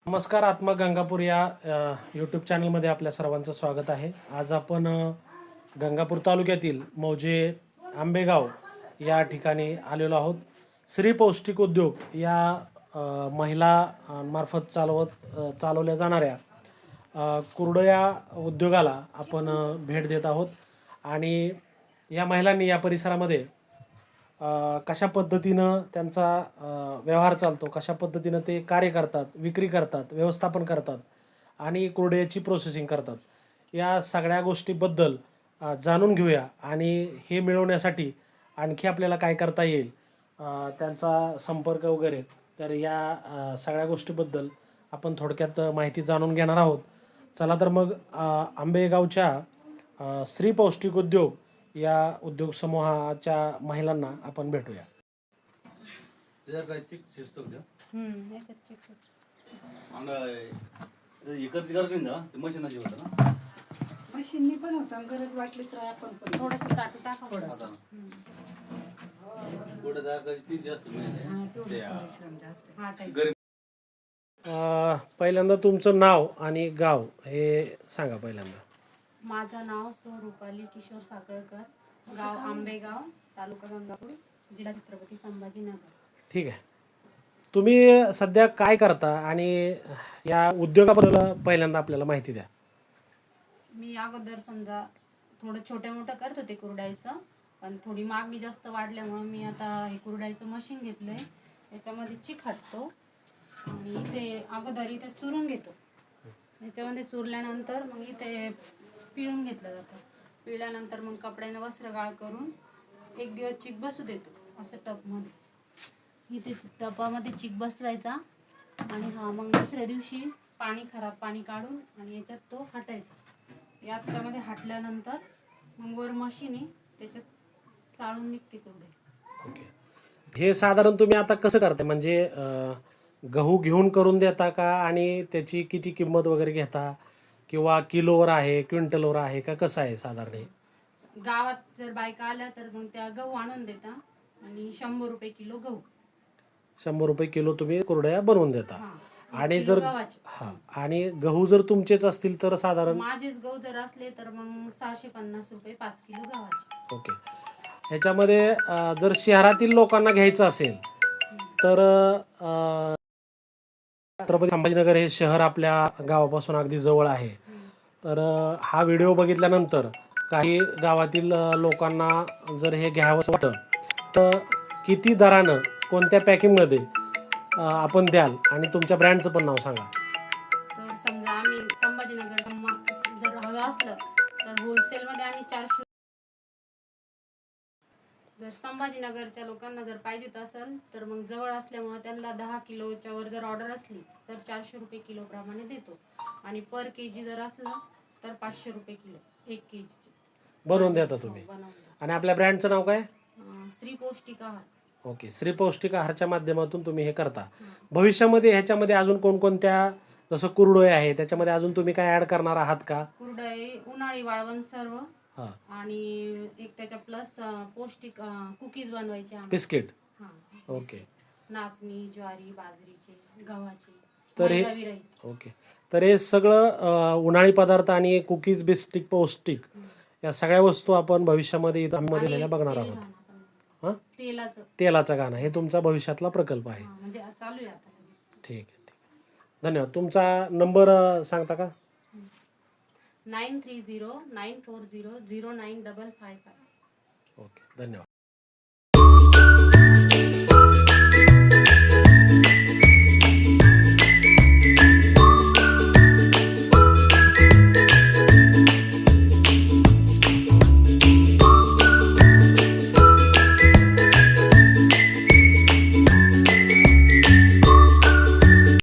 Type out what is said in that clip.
नमस्कार, आत्मा गंगापूर या यूट्यूब चॅनलमध्ये आपल्या सर्वांचं स्वागत आहे. आज आपण गंगापूर तालुक्यातील मौजे आंबेगाव या ठिकाणी आलेलो आहोत. श्री पौष्टिक उद्योग या महिला मार्फत चालवल्या जाणाऱ्या कुरडया उद्योगाला आपण भेट देत आहोत. आणि या महिलांनी या परिसरामध्ये कशा पद्धतीनं त्यांचा व्यवहार चालतो, कशा पद्धतीनं ते कार्य करतात, विक्री करतात, व्यवस्थापन करतात आणि कुरडयाची प्रोसेसिंग करतात, या सगळ्या गोष्टीबद्दल जाणून घेऊया. आणि हे मिळवण्यासाठी आणखी आपल्याला काय करता येईल, त्यांचा संपर्क वगैरे, तर या सगळ्या गोष्टीबद्दल आपण थोडक्यात माहिती जाणून घेणार आहोत. चला तर मग आंबेगावच्या श्री पौष्टिक उद्योग या उद्योग समूहाच्या महिलांना आपण भेटूया. मशीननी पण होतं, गरज वाटली तर आपण पण थोडंसं चाटू टाका. पहिल्यांदा तुमचं नाव आणि गाव हे सांगा पहिल्यांदा. माझं नाव स्वरूपाली किशोर साखळकर, गाव आंबेगाव, तालुका गंगापूर, जिल्हा छत्रपती संभाजीनगर. ठीक आहे. तुम्ही सध्या काय करता आणि या उद्योगाबद्दल पहिल्यांदा आपल्याला माहिती द्या. मी अगोदर समजा थोडं छोट्या मोठं करत होते कुरडाईचं, पण थोडी मागणी जास्त वाढल्यामुळे मी आता हे कुरडाईचं मशीन घेतलंय. याच्यामध्ये चिक हटतो आणि इथे अगोदर इथे चुरून घेतो. याच्यामध्ये चुरल्यानंतर मग इथे पिळून घेतलं जातं. पिळल्यानंतर मग कपड्याने वस्त्रगाळ करून एक दिवस चिक बसू देतो असं टपमध्ये. इथे टपामध्ये चिक बसवायचा आणि मग दुसऱ्या दिवशी खराब पाणी काढून आणि याच्यात तो हटायचा. याच्यामध्ये हटल्यानंतर मग वर मशीन आहे, त्याच्यात चाळून निघते कुरडई. ओके. हे साधारण तुम्ही आता कसं करता, म्हणजे गहू घेऊन करून देता का आणि त्याची किती किंमत वगैरे घेता, किंवा किलोवर आहे, क्विंटलवर आहे का, कसं आहे साधारण हे? गावात जर बायका आल्या तर मग त्या गहू आणून देता आणि 100 रुपये किलो गहू. 100 रुपये किलो तुम्ही कुरडया बनवून देता. आणि जर आणि गहू जर तुमचेच असतील तर साधारण? माझेच गहू जर असले तर मग 650 रुपये 5 किलो गव्हाचे. ओके. ह्याच्यामध्ये जर शहरातील लोकांना घ्यायचं असेल तर छत्रपती संभाजीनगर हे शहर आपल्या गावापासून अगदी जवळ आहे. तर हा व्हिडिओ बघितल्यानंतर काही गावातील लोकांना जर हे घ्यावंसं वाटतं तर किती दरानं, कोणत्या पॅकिंगमध्ये आपण द्याल, आणि तुमच्या ब्रँडचं पण नाव सांगा. तर समजा आम्ही संभाजीनगर जर हवं असलं तर होलसेलमध्ये आम्ही 400. जर संभाजीनगरच्या लोकांना जर पाहिजेत असेल तर मग जवळ असल्यामुळे त्यांना 10 किलोच्या वर जर ऑर्डर असली तर 400 रुपये किलो प्रमाणे देतो. आणि पर केजी जर असलं तर 500 रुपये किलो 1 केजीचे बनवून देता तुम्ही. आणि आपल्या ब्रँडचं नाव काय? श्री पौष्टिक आहार. ओके. श्री पौष्टिक आहारच्या माध्यमातून तुम्ही हे करता. भविष्यामध्ये ह्याच्यामध्ये अजून कोणकोणत्या, जसं कुरडोय आहे त्याच्यामध्ये अजून तुम्ही काय ऍड करणार आहात का? कुरडई, उन्हाळी वाळवण सर्व, आणि एक त्याच्या प्लस पौष्टिक कुकीज बनवायचे, बिस्किट. ओके. नाचणी, ज्वारी, बाजरीचे, गव्हाचे, तर हे ओके. तर हे सगळं उन्हाळी पदार्थ आणि कुकीज, बिस्किट, पौष्टिक, या सगळ्या वस्तू आपण भविष्यामध्ये इथं बघणार आहोत. तेलाचं गाणं हे तुमचा भविष्यातला प्रकल्प आहे. म्हणजे चालू आहे आता. ठीक आहे. धन्यवाद. तुमचा नंबर सांगता का? 9309400955. ओके. धन्यवाद.